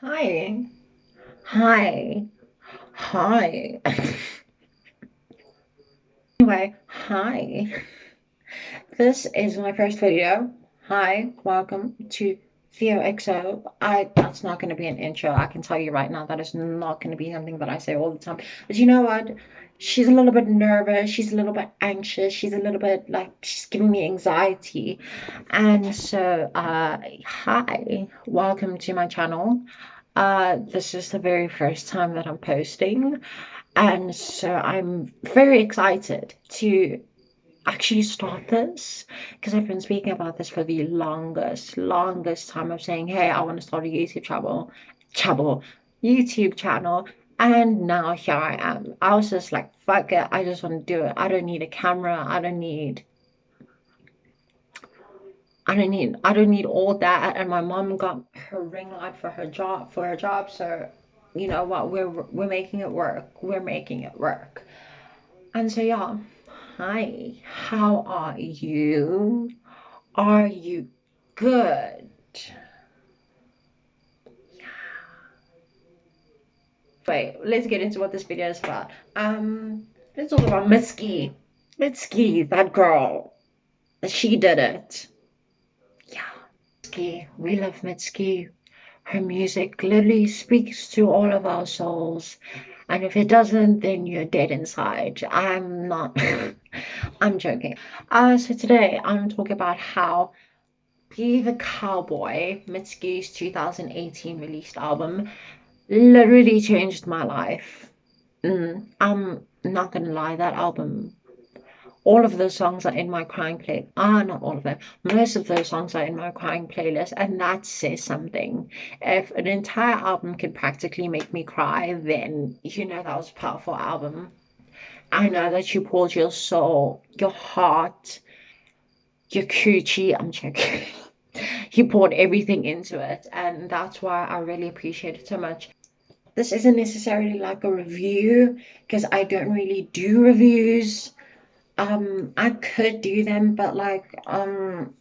Hi. Hi. Hi. Anyway, hi. This is my first video. Hi, welcome to Theo XO. That's not going to be an intro. I can tell you right now that is not going to be something that I say all the time. But you know what? She's a little bit nervous. She's a little bit anxious. She's a little bit like she's giving me anxiety. And so, hi, welcome to my channel. This is the very first time that I'm posting, and so I'm very excited to actually start this because I've been speaking about this for the longest time of saying, hey, I want to start a YouTube channel, and now here I am. I was just like, fuck it, I just want to do it. I don't need a camera. I don't need all that. And my mom got her ring light for her job. So you know what? We're making it work. We're making it work. And so yeah, hi. How are you? Are you good? Wait, let's get into what this video is about. Let's talk about Mitski. Mitski, that girl. She did it. Yeah. Mitski. We love Mitski. Her music literally speaks to all of our souls. And if it doesn't, then you're dead inside. I'm not, I'm joking. So today I'm talking about how Be the Cowboy, Mitski's 2018 released album, literally changed my life. I'm not gonna lie, that album, all of those songs are in my crying play. Not all of them. Most of those songs are in my crying playlist, and that says something. If an entire album can practically make me cry, then you know that was a powerful album. I know that you poured your soul, your heart, your coochie. I'm joking. You poured everything into it, and that's why I really appreciate it so much. This isn't necessarily like a review because I don't really do reviews. I could do them, but like, I'm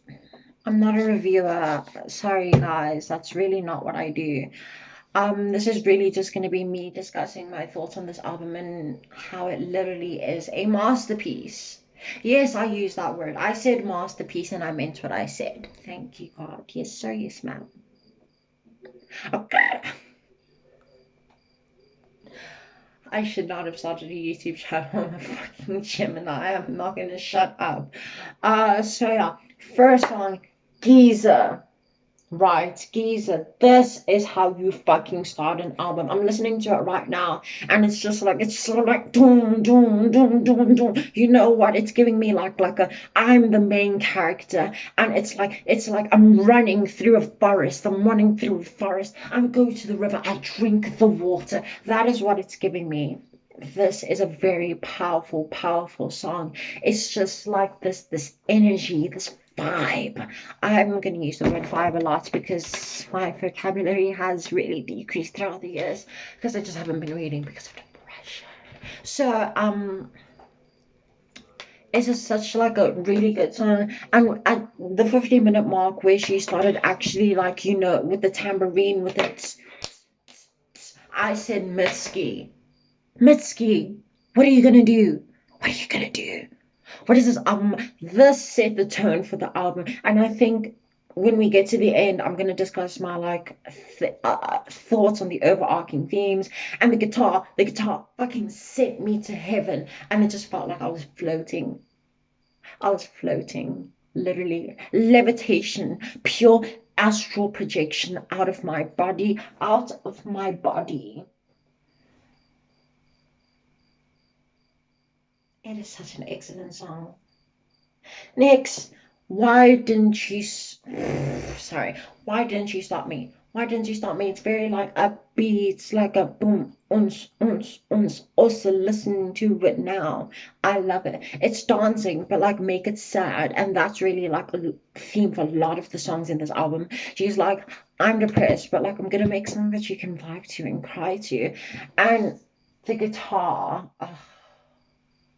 not a reviewer. Sorry, guys, that's really not what I do. This is really just going to be me discussing my thoughts on this album and how it literally is a masterpiece. Yes, I used that word. I said masterpiece and I meant what I said. Thank you, God. Yes, sir. Yes, ma'am. Okay. I should not have started a YouTube channel. I'm a fucking Gemini. I'm not gonna shut up. So yeah, first song, Geezer. Right, Geezer. This is how you fucking start an album. I'm listening to it right now, and it's sort of like doom, doom, doom, doom, doom. You know what? It's giving me like a I'm the main character, and it's like I'm running through a forest. I'm running through a forest. I go to the river. I drink the water. That is what it's giving me. This is a very powerful, powerful song. It's just like this energy, this vibe. I'm going to use the word vibe a lot because my vocabulary has really decreased throughout the years because I just haven't been reading because of depression. So, it's just such like a really good song. And at the 50-minute mark where she started actually like, with the tambourine, with it, I said, Mitski. Mitski, what are you gonna do? What are you gonna do? What is this album? This set the tone for the album, and I think when we get to the end, I'm gonna discuss my thoughts on the overarching themes and the guitar. The guitar fucking sent me to heaven, and it just felt like I was floating. I was floating, literally levitation, pure astral projection out of my body, out of my body. It is such an excellent song. Next, why didn't you? Sorry, why didn't you stop me? Why didn't you stop me? It's very like upbeat. It's like a boom, uns, uns, uns. Also listening to it now, I love it. It's dancing, but like make it sad, and that's really like a theme for a lot of the songs in this album. She's like, I'm depressed, but like I'm gonna make something that you can vibe to and cry to, and the guitar.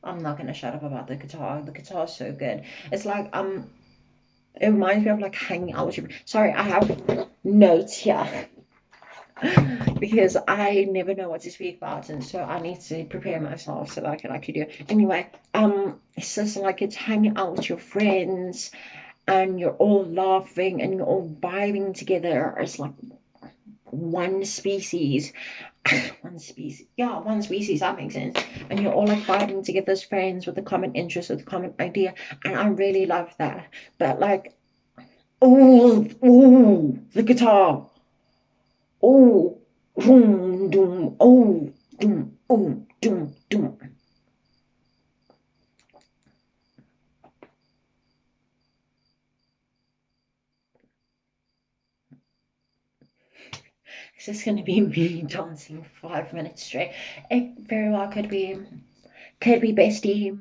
I'm not gonna shut up about the guitar. The guitar is so good. It's like it reminds me of like hanging out with you. Sorry, I have notes here. because I never know what to speak about, and so I need to prepare myself so that I can actually do it. Anyway, it's just like it's hanging out with your friends, and you're all laughing and you're all vibing together. It's like one species, one species, yeah, one species. That makes sense. And you're all like vibing together as friends with a common interest, with a common idea, and I really love that. But like, oh, the guitar. Oh, doom, doom, oh, doom, oh, doom, doom. Is this going to be me dancing 5 minutes straight? It very well could be. Could be, bestie.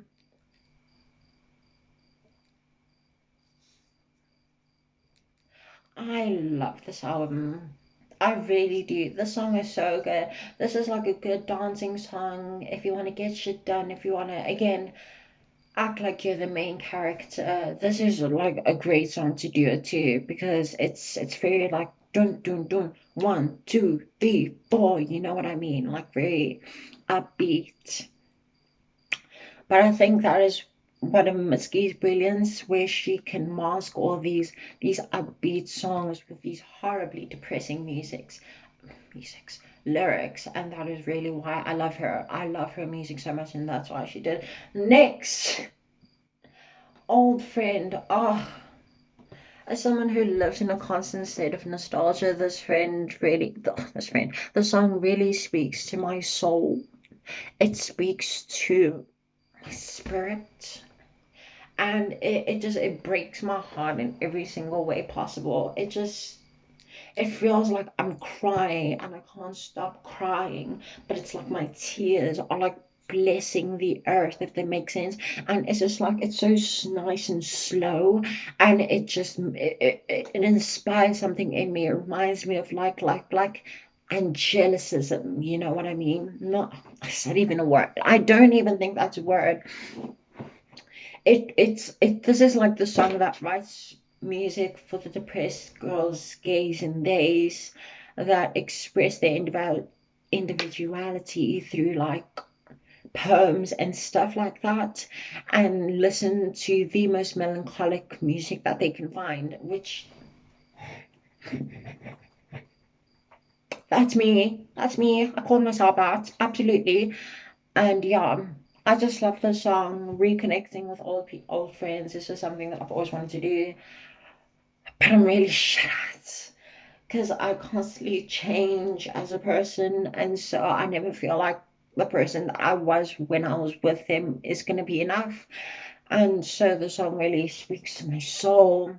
I love this album. I really do. The song is so good. This is like a good dancing song if you want to get shit done, if you want to, again, act like you're the main character. This is like a great song to do it to because it's very like dun dun dun 1, 2, 3, 4. You know what I mean? Like very upbeat. But I think that is one of Mitski's brilliance, where she can mask all these upbeat songs with these horribly depressing musics, lyrics, and that is really why I love her. I love her music so much, and that's why she did. Next, old friend. Oh, as someone who lives in a constant state of nostalgia, the song really speaks to my soul. It speaks to my spirit, and it breaks my heart in every single way possible. It feels like I'm crying and I can't stop crying, but it's like my tears are like blessing the earth, if that makes sense. And it's just like it's so nice and slow, and it inspires something in me. It reminds me of like angelicism. You know what I mean? Not, it's not even a word. I don't even think that's a word. This is like the song that writes music for the depressed girls, gays, and theys that express their individuality through like poems and stuff like that, and listen to the most melancholic music that they can find, which that's me. That's me. I call myself that. Absolutely. And yeah, I just love the song. Reconnecting with old friends is just something that I've always wanted to do. But I'm really shit at because I constantly change as a person, and so I never feel like the person that I was when I was with them is going to be enough. And so the song really speaks to my soul,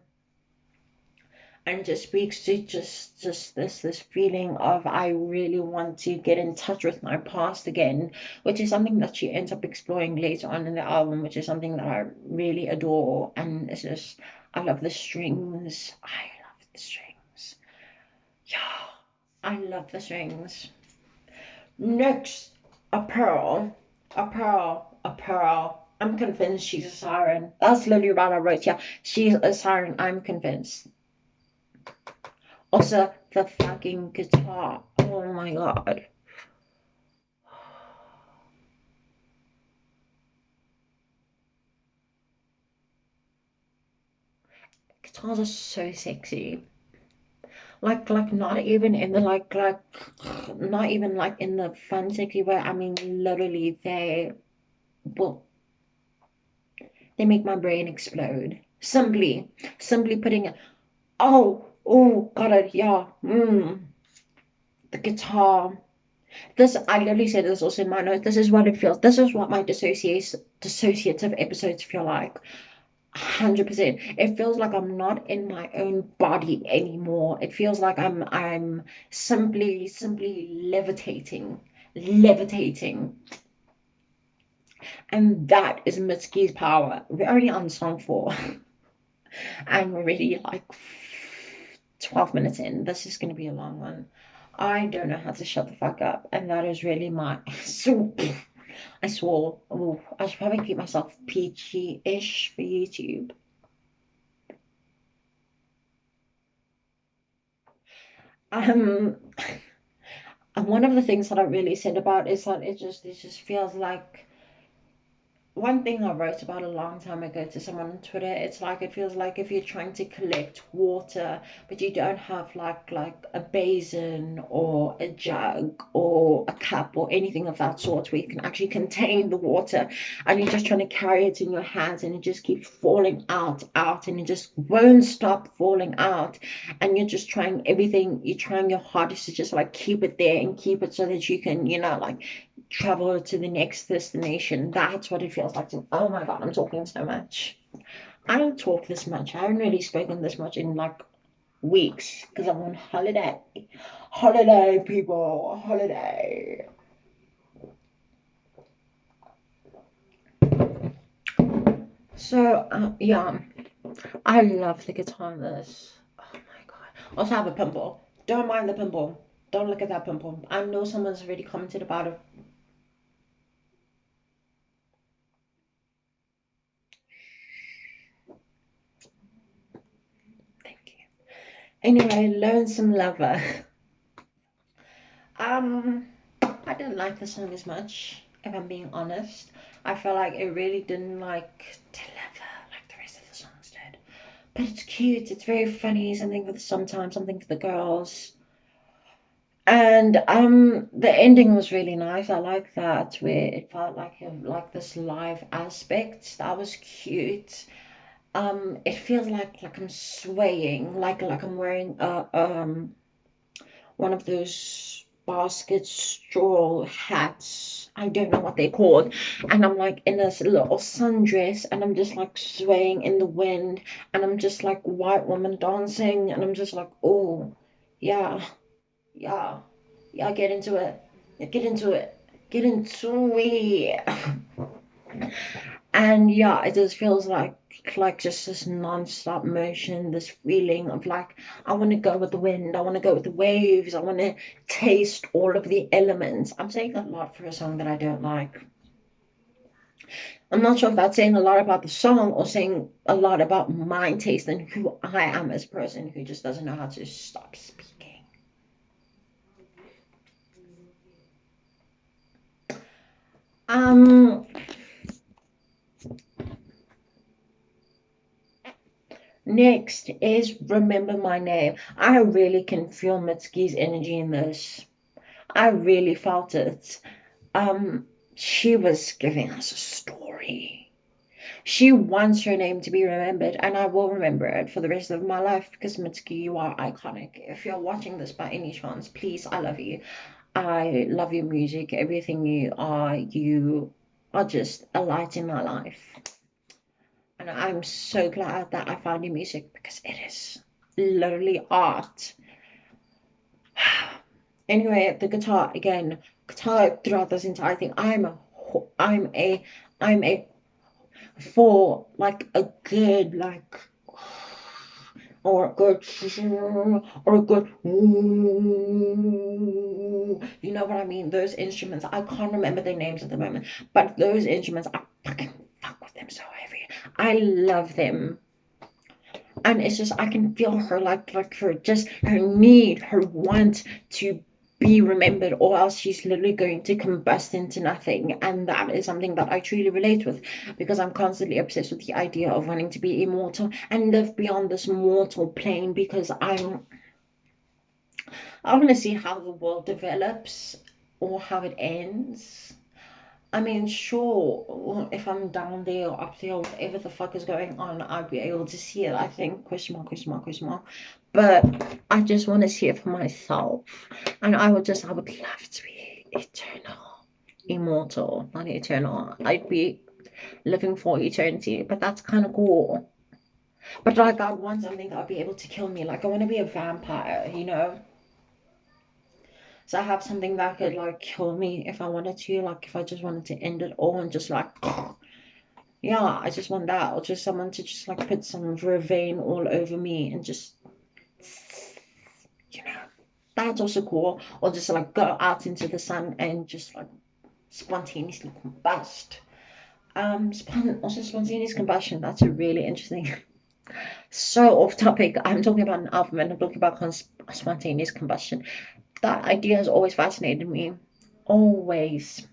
and just speaks to just this feeling of I really want to get in touch with my past again, which is something that she ends up exploring later on in the album, which is something that I really adore. And it's just, I love the strings. I love the strings. Yeah, I love the strings. Next, a pearl, a pearl, a pearl. I'm convinced she's a siren. That's literally what I wrote. Yeah, she's a siren. I'm convinced. Also, the fucking guitar. Oh my god. Guitars are so sexy. Like not even in the not even like in the fun sexy way. I mean, literally, well, they make my brain explode. Simply putting it. Oh, got it. Yeah. The guitar. This, I literally said this also in my notes. This is what it feels. This is what my dissociative episodes feel like. 100%. It feels like I'm not in my own body anymore. It feels like I'm simply levitating. And that is Mitski's power. We're already on song 4, and we're already like 12 minutes in. This is going to be a long one. I don't know how to shut the fuck up, and that is really my. So, I swore. Oh, I should probably keep myself peachy-ish for YouTube. Um, And one of the things that I really said about is that it just feels like one thing I wrote about a long time ago to someone on Twitter, it's like it feels like if you're trying to collect water, but you don't have like a basin or a jug or a cup or anything of that sort where you can actually contain the water, and you're just trying to carry it in your hands, and it just keeps falling out, and it just won't stop falling out, and you're just trying everything, you're trying your hardest to just like keep it there and keep it so that you can, like travel to the next destination. That's what it feels like to, oh my God, I'm talking so much. I don't talk this much. I haven't really spoken this much in like weeks because I'm on holiday. Holiday, people, holiday. So, yeah, I love the guitar in this. Oh my God. Also, I have a pimple. Don't mind the pimple. Don't look at that pimple. I know someone's already commented about it. Thank you. Anyway, Lonesome Lover. Um, I didn't like the song as much, if I'm being honest. I felt like it really didn't like deliver like the rest of the songs did. But it's cute, it's very funny, something for the summertime, something for the girls. And the ending was really nice. I like that where it felt like this live aspect. That was cute. It feels like I'm swaying, like I'm wearing a one of those basket straw hats. I don't know what they're called. And I'm like in this little sundress and I'm just like swaying in the wind and I'm just like white woman dancing and I'm just like, oh, yeah, yeah, yeah, get into it. Get into it. Get into it. And yeah, it just feels like just this non-stop motion, this feeling of like I want to go with the wind, I want to go with the waves, I want to taste all of the elements. I'm saying that a lot for a song that I don't like. I'm not sure if that's saying a lot about the song or saying a lot about my taste and who I am as a person who just doesn't know how to stop speaking. Um, Next is Remember My Name. I really can feel Mitski's energy in this. I really felt it. Um, she was giving us a story. She wants her name to be remembered, and I will remember it for the rest of my life because Mitski, you are iconic. If you're watching this by any chance, please, I love you. I love your music, everything you are just a light in my life. And I'm so glad that I found your music because it is literally art. Anyway, the guitar again, guitar throughout this entire thing. I'm a, I'm a for like a good like or a good or a good you know what I mean? Those instruments, I can't remember their names at the moment, but those instruments, I fucking fuck with them so heavy. I love them. And it's just I can feel her like her just her need, her want to be remembered, or else she's literally going to combust into nothing. And that is something that I truly relate with because I'm constantly obsessed with the idea of wanting to be immortal and live beyond this mortal plane because I want to see how the world develops or how it ends. I mean, sure, if I'm down there or up there, whatever the fuck is going on, I'd be able to see it, I think. Question mark, question mark, question mark. But I just want to see it for myself. And I would love to be eternal, immortal, not eternal. I'd be living for eternity, but that's kind of cool. But like, I want something that would be able to kill me. Like, I want to be a vampire, you know? So I have something that could like kill me if I wanted to, like if I just wanted to end it all and just like yeah, I just want that. Or just someone to just like put some vervain all over me and just, you know, that's also cool. Or just like go out into the sun and just like spontaneously combust. Also spontaneous combustion. That's a really interesting. So off topic. I'm talking about an album and I'm talking about spontaneous combustion. That idea has always fascinated me. Always.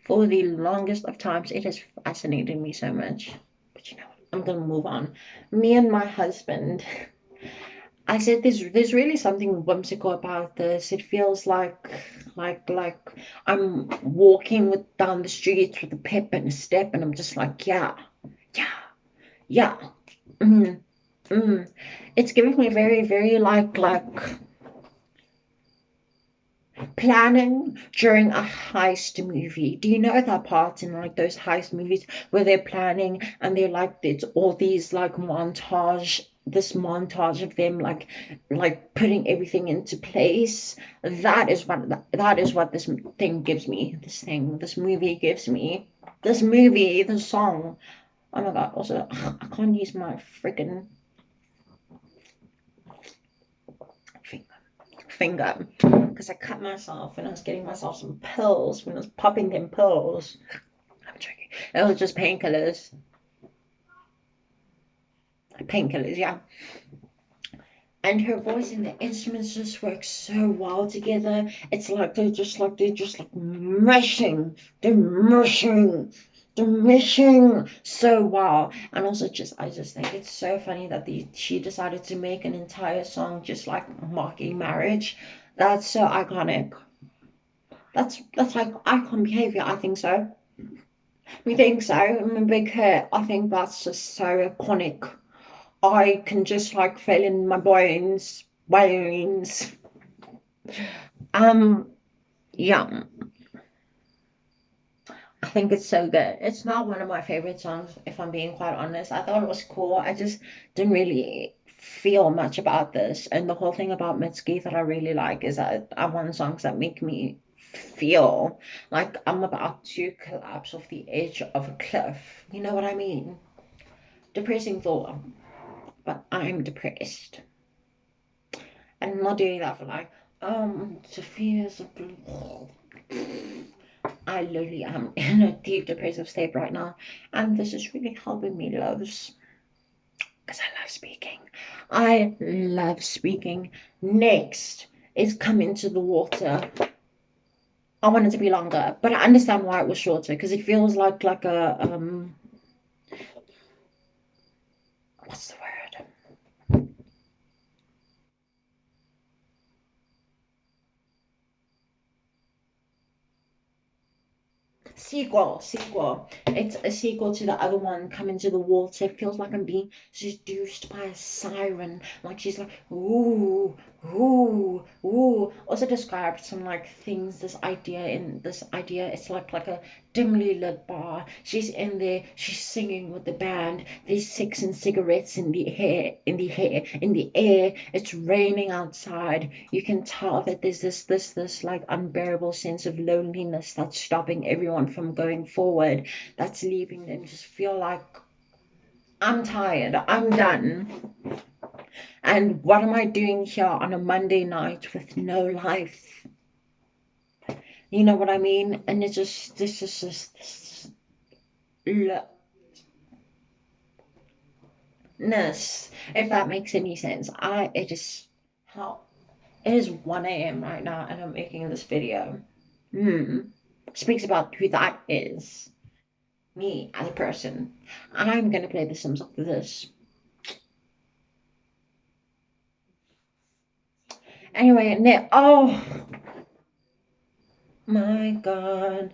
For the longest of times, it has fascinated me so much. But you know what? I'm gonna move on. Me and my husband, I said there's really something whimsical about this. It feels like I'm walking down the streets with a pep and a step, and I'm just like, yeah, yeah, yeah. Mm, mm. It's giving me very like planning during a heist movie. Do you know that part in like those heist movies where they're planning and they're like it's all these like this montage of them like putting everything into place. That is what this thing gives me. This movie gives me. This movie, the song. Oh my god! Also, I can't use my freaking finger because I cut myself when I was getting myself some pills when I was popping them pills. I'm joking. It was just painkillers. Painkillers, yeah. And her voice and the instruments just work so well together. It's like they're just like meshing. They're meshing. They're meshing so well. And also just I just think it's so funny that she decided to make an entire song just like mocking marriage. That's so iconic. That's like icon behavior. I think so. We think so. I'm a big hit. I think that's just so iconic. I can just like feel in my bones, bones. Um, yeah, I think it's so good. It's not one of my favorite songs, if I'm being quite honest. I thought it was cool. I just didn't really feel much about this. And the whole thing about Mitski that I really like is that I want songs that make me feel like I'm about to collapse off the edge of a cliff. You know what I mean? Depressing thought, but I'm depressed. And I'm not doing that for like, Sophia's a blue. I literally am in a deep depressive state right now, and this is really helping me, loves, because I love speaking. I love speaking. Next is Come Into the Water. I want it to be longer, but I understand why it was shorter because it feels like a what's the word? Sequel. It's a sequel to the other one, Come Into the Water. It feels like I'm being seduced by a siren. Like she's like, ooh, ooh, ooh. Also described some like things, this idea, it's like a dimly lit bar. She's in there, she's singing with the band. There's sex and cigarettes in the air. It's raining outside. You can tell that there's this like unbearable sense of loneliness that's stopping everyone from going forward. That's leaving them just feel like I'm tired. I'm done. And what am I doing here on a Monday night with no life? You know what I mean? And it's just this is just this ness, if that makes any sense. It is how it is 1 a.m. right now, and I'm making this video. Hmm. Speaks about who that is. Me as a person. I'm gonna play The Sims after this. Anyway, oh my god.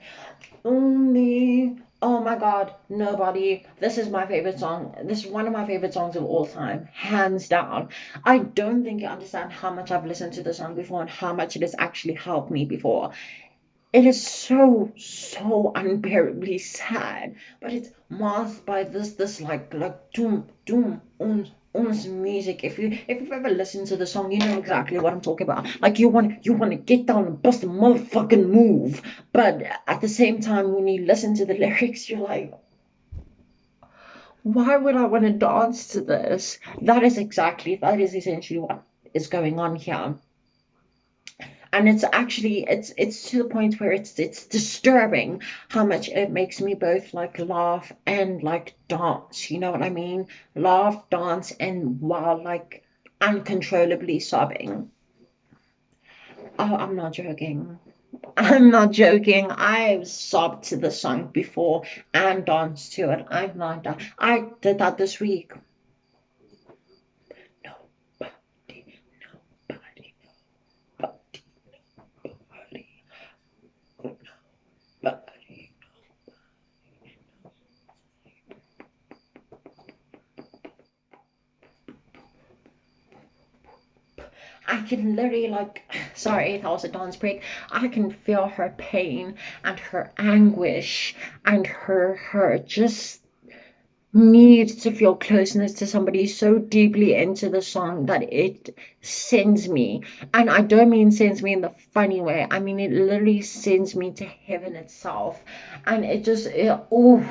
Only. Oh my god, nobody. This is my favorite song. This is one of my favorite songs of all time, hands down. I don't think you understand how much I've listened to the song before and how much it has actually helped me before. It is so unbearably sad, but it's masked by this like doom uns music. If you've ever listened to the song, you know exactly what I'm talking about. Like you want to get down and bust a motherfucking move, but at the same time, when you listen to the lyrics, you're like, why would I want to dance to this? That is essentially what is going on here. And it's to the point where it's disturbing how much it makes me both like laugh and like dance, you know what I mean? Laugh, dance, and while like uncontrollably sobbing. Oh, I'm not joking. I'm not joking. I've sobbed to the song before and danced to it. I'm not done. I did that this week. Nobody, nobody, nobody, nobody. I can literally like, sorry, that was a dance break. I can feel her pain and her anguish and her just need to feel closeness to somebody so deeply into the song that it sends me. And I don't mean sends me in the funny way. I mean it literally sends me to heaven itself. And oh,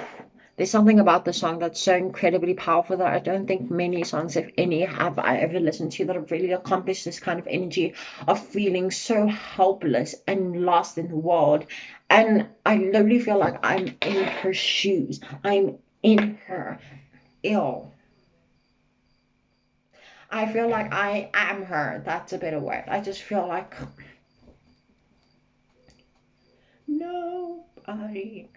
there's something about the song that's so incredibly powerful that I don't think many songs, if any, have I ever listened to that have really accomplished this kind of energy of feeling so helpless and lost in the world. And I literally feel like I'm in her shoes. I'm in her. Ill. I feel like I am her. That's a better word. I just feel like nobody.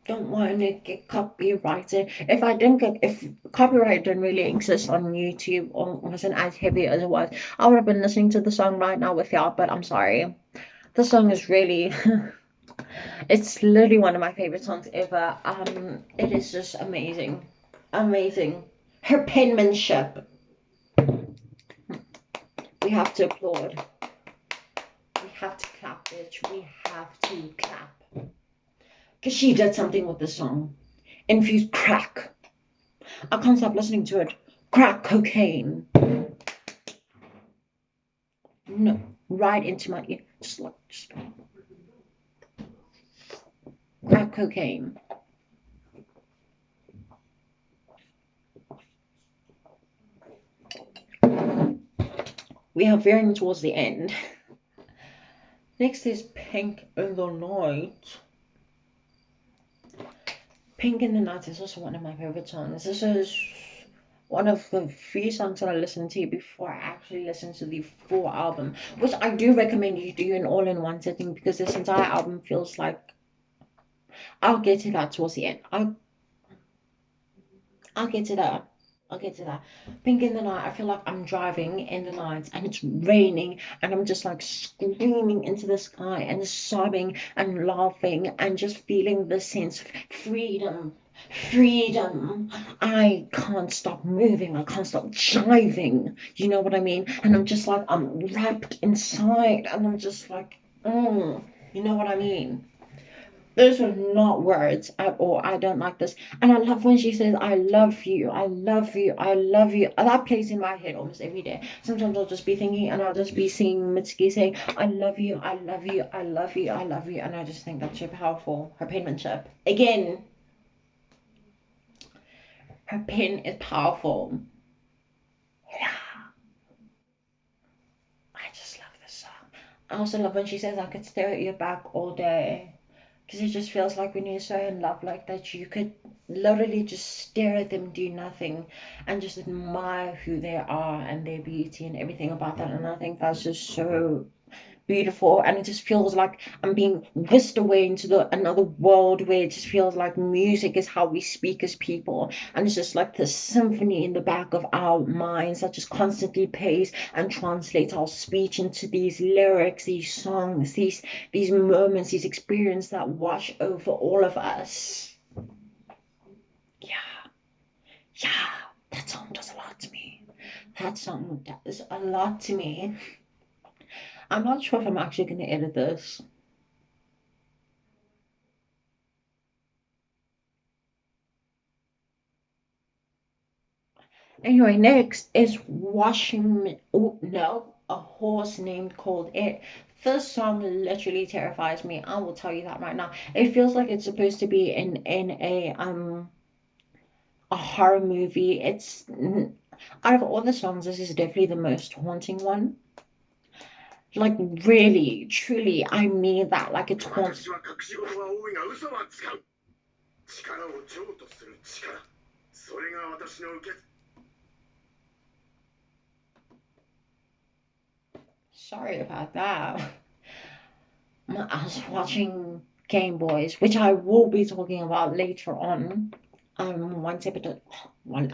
Don't want to get copyrighted. If I didn't get, if copyright didn't really exist on YouTube or wasn't as heavy as it was, I would have been listening to the song right now with y'all. But I'm sorry. The song is really, it's literally one of my favorite songs ever. It is just amazing, amazing. Her penmanship, we have to applaud. We have to clap, bitch. We have to clap. Because she did something with the song. Infused crack. I can't stop listening to it. Crack cocaine. No, right into my ear. Just crack cocaine. We are veering towards the end. Next is Pink in the Night. Pink in the Night is also one of my favorite songs. This is one of the few songs that I listened to before I actually listened to the full album, which I do recommend you do an all-in-one sitting because this entire album feels like I'll get to that towards the end. I'll get to that. I'll get to that. Pink in the Night, I feel like I'm driving in the night and it's raining and I'm just like screaming into the sky and sobbing and laughing and just feeling the sense of freedom. Freedom. I can't stop moving. I can't stop jiving. You know what I mean? And I'm just like, I'm wrapped inside and I'm just like, you know what I mean? Those are not words at all. I don't like this. And I love when she says, I love you, I love you, I love you. That plays in my head almost every day. Sometimes I'll just be thinking and I'll just be seeing Mitski saying, I love you, I love you, I love you, I love you. And I just think that's so powerful. Her penmanship. Again, her pen is powerful. Yeah, I just love this song. I also love when she says, I could stare at your back all day. Because it just feels like when you're so in love like that, you could literally just stare at them, do nothing, and just admire who they are and their beauty and everything about that. And I think that's just so beautiful. And it just feels like I'm being whisked away into another world where it just feels like music is how we speak as people. And it's just like this symphony in the back of our minds that just constantly plays and translates our speech into these lyrics, these songs, these moments, these experiences that wash over all of us. Yeah, yeah, that song does a lot to me. That song does a lot to me. I'm not sure if I'm actually going to edit this. Anyway, next is Washing. Oh, no, a horse named Cold Air. This song literally terrifies me. I will tell you that right now. It feels like it's supposed to be in a horror movie. It's out of all the songs, this is definitely the most haunting one. Like really, truly, I mean that. Like it's haunting. Sorry about that. I was watching Game Boys, which I will be talking about later on. Once episode, one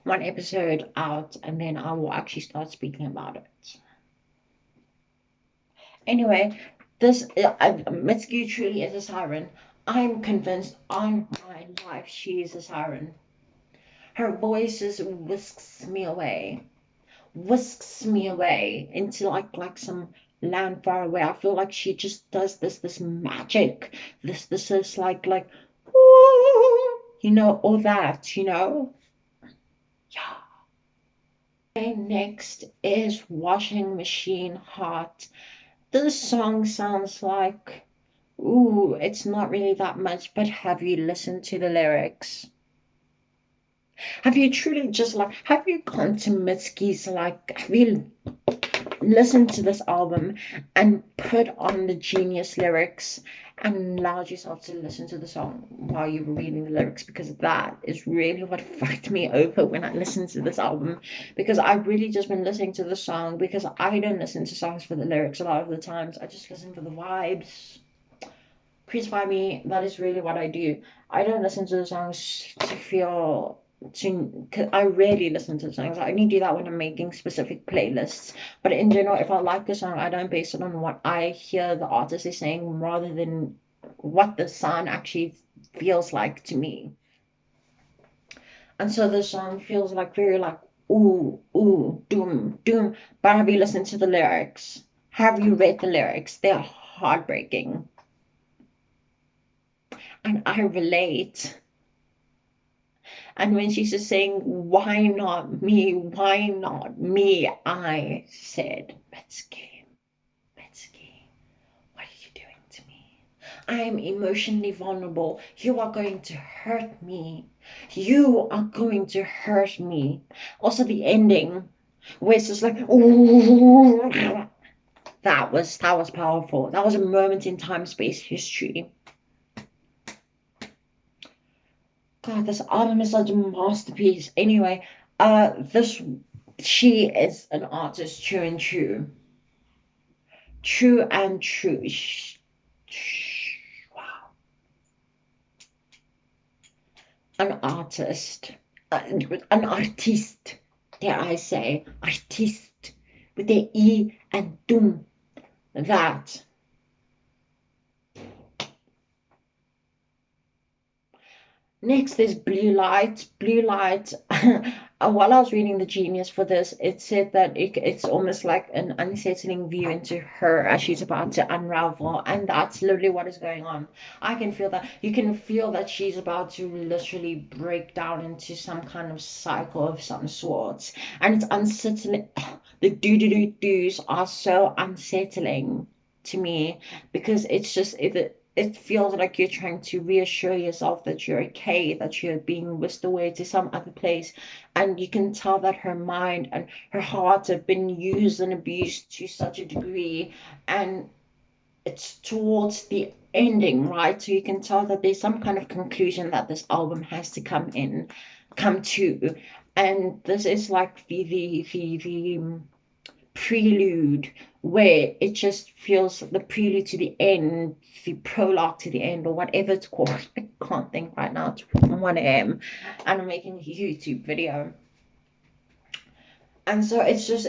episode out, and then I will actually start speaking about it. Anyway, this Mitski truly is a siren. I'm convinced on my life she is a siren. Her voice just whisks me away into like some land far away. I feel like she just does this magic. This is like all that, Yeah. Okay, next is Washing Machine Heart. This song sounds like, ooh, it's not really that much, but have you listened to the lyrics? Have you truly have you gone to Mitski's, have you listened to this album and put on the genius lyrics and allowed yourself to listen to the song while you were reading the lyrics? Because that is really what fucked me over when I listened to this album, because I've really just been listening to the song because I don't listen to songs for the lyrics a lot of the times. I just listen for the vibes. Crucify me, that is really what I do. I don't listen to the songs to feel cause I rarely listen to songs. I only do that when I'm making specific playlists. But in general, if I like a song, I don't base it on what I hear the artist is saying rather than what the sound actually feels like to me. And so the song feels like very like ooh, ooh, doom, doom. But have you listened to the lyrics? Have you read the lyrics? They're heartbreaking. And I relate. And when she's just saying, why not me? Why not me? I said, Mitski, Mitski, what are you doing to me? I am emotionally vulnerable. You are going to hurt me. You are going to hurt me. Also, the ending, where it's just like, ooh, that was powerful. That was a moment in time space history. God, this album is such a masterpiece. Anyway, this she is an artist, true and true, true and true. Wow, an artist, an artiste. Dare I say, artiste with the e and doom. That. Next is Blue Light. Blue Light. While I was reading the genius for this, it said that it's almost like an unsettling view into her as she's about to unravel, and that's literally what is going on. I can feel that. You can feel that she's about to literally break down into some kind of cycle of some sorts, and it's unsettling. The do-do-do-do's are so unsettling to me because it's just it feels like you're trying to reassure yourself that you're okay, that you're being whisked away to some other place. And you can tell that her mind and her heart have been used and abused to such a degree. And it's towards the ending, right? So you can tell that there's some kind of conclusion that this album has to come to. And this is like the prelude, where it just feels the prelude to the end, the prologue to the end, or whatever it's called. I can't think right now. It's 1 a.m. and I'm making a YouTube video. And so it's just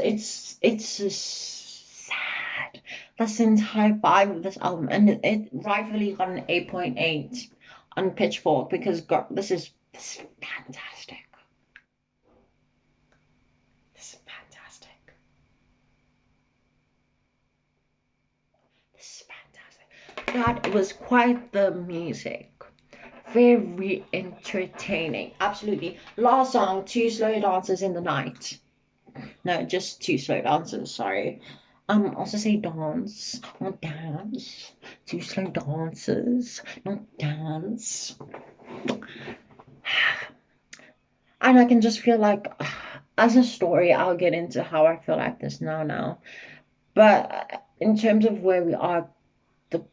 sad. That's the entire vibe of this album. And it rightfully got an 8.8 on Pitchfork because God, this is fantastic. This is fantastic. This is fantastic. That was quite the music. Very entertaining. Absolutely. Last song, Two Slow Dances in the Night. No, just Two Slow Dances, sorry. Also say dance, not dance. Two slow dances, not dance. And I can just feel like, as a story, I'll get into how I feel like this now. But in terms of where we are, the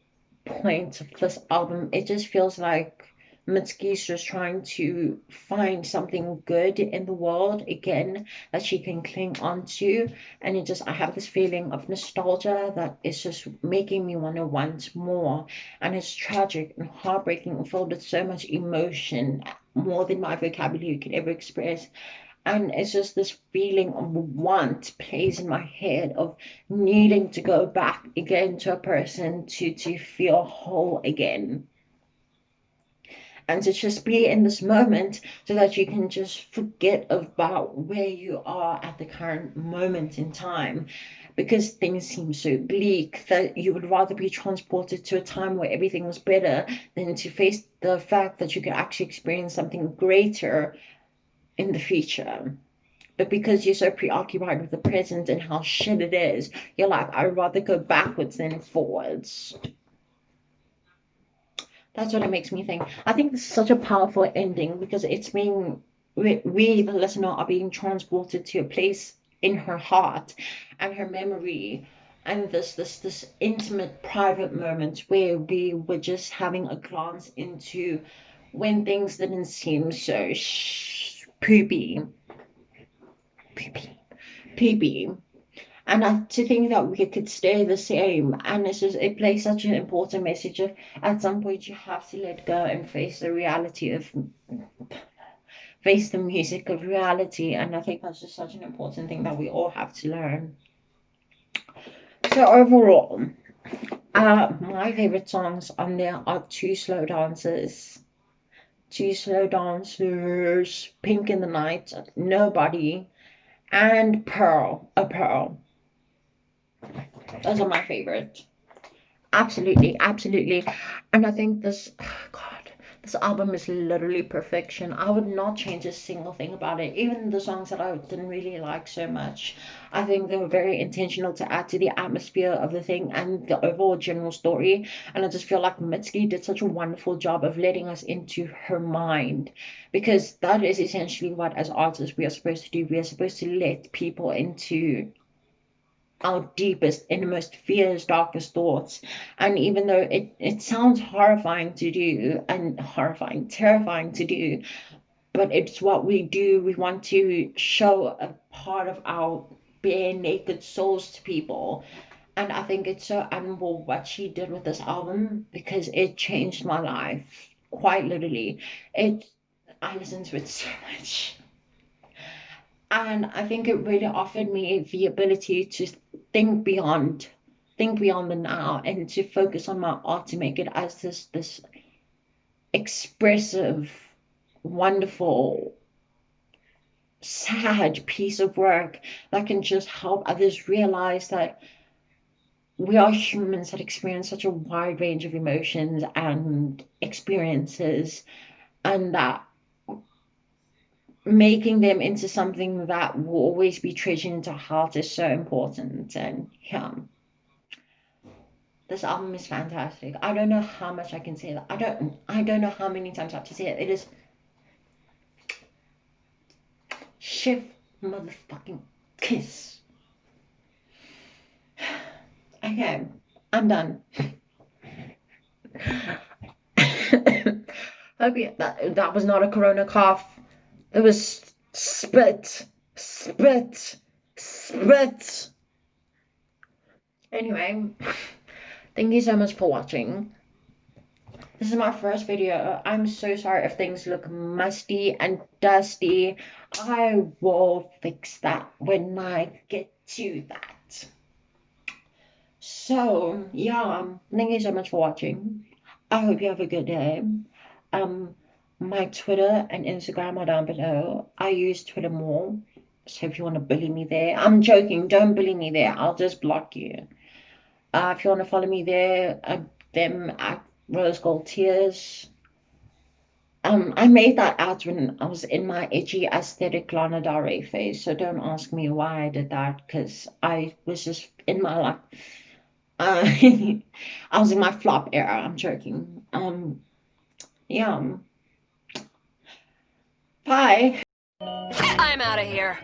point of this album, it just feels like Mitski's just trying to find something good in the world again that she can cling on to. And I have this feeling of nostalgia that is just making me want to want more. And it's tragic and heartbreaking and filled with so much emotion, more than my vocabulary could ever express. And it's just this feeling of want plays in my head of needing to go back again to a person to feel whole again, and to just be in this moment so that you can just forget about where you are at the current moment in time, because things seem so bleak that you would rather be transported to a time where everything was better than to face the fact that you could actually experience something greater in the future. But because you're so preoccupied with the present and how shit it is, you're like, I'd rather go backwards than forwards. That's what it makes me think. I think this is such a powerful ending because it's being, we, the listener, are being transported to a place in her heart and her memory, and this intimate, private moment where we were just having a glance into when things didn't seem so poopy, poopy, poopy. And to think that we could stay the same, and it plays such an important message of at some point you have to let go and face the music of reality. And I think that's just such an important thing that we all have to learn. So overall, my favorite songs on there are Two Slow Dancers, Pink in the Night, Nobody, and A Pearl. Those are my favorite. Absolutely, absolutely. And I think God, this album is literally perfection. I would not change a single thing about it. Even the songs that I didn't really like so much, I think they were very intentional to add to the atmosphere of the thing and the overall general story. And I just feel like Mitski did such a wonderful job of letting us into her mind, because that is essentially what, as artists, we are supposed to do. We are supposed to let people into our deepest, innermost fears, darkest thoughts. And even though it sounds horrifying to do, and terrifying to do, but it's what we do. We want to show a part of our bare, naked souls to people. And I think it's so admirable what she did with this album, because it changed my life, quite literally. I listened to it so much. And I think it really offered me the ability to think beyond think beyond the now, and to focus on my art, to make it as this expressive, wonderful, sad piece of work that can just help others realize that we are humans that experience such a wide range of emotions and experiences, and that making them into something that will always be treasured into our heart is so important. And yeah, this album is fantastic. I don't know how much I can say that. I don't know how many times I have to say it. It is chef motherfucking kiss. Okay, I'm done. Hope that was not a corona cough. It was spit, spit, spit. Anyway, thank you so much for watching. This is my first video. I'm so sorry if things look musty and dusty. I will fix that when I get to that. So, yeah, thank you so much for watching. I hope you have a good day. Um, my Twitter and Instagram are down below. I use Twitter more, so if you want to bully me there, I'm joking. Don't bully me there. I'll just block you. If you want to follow me there, them at Rose Gold Tears. I made that ad when I was in my edgy aesthetic Lana Del Rey phase, so don't ask me why I did that, because I was just in my like, I was in my flop era. I'm joking. Yeah. Bye. I'm out of here.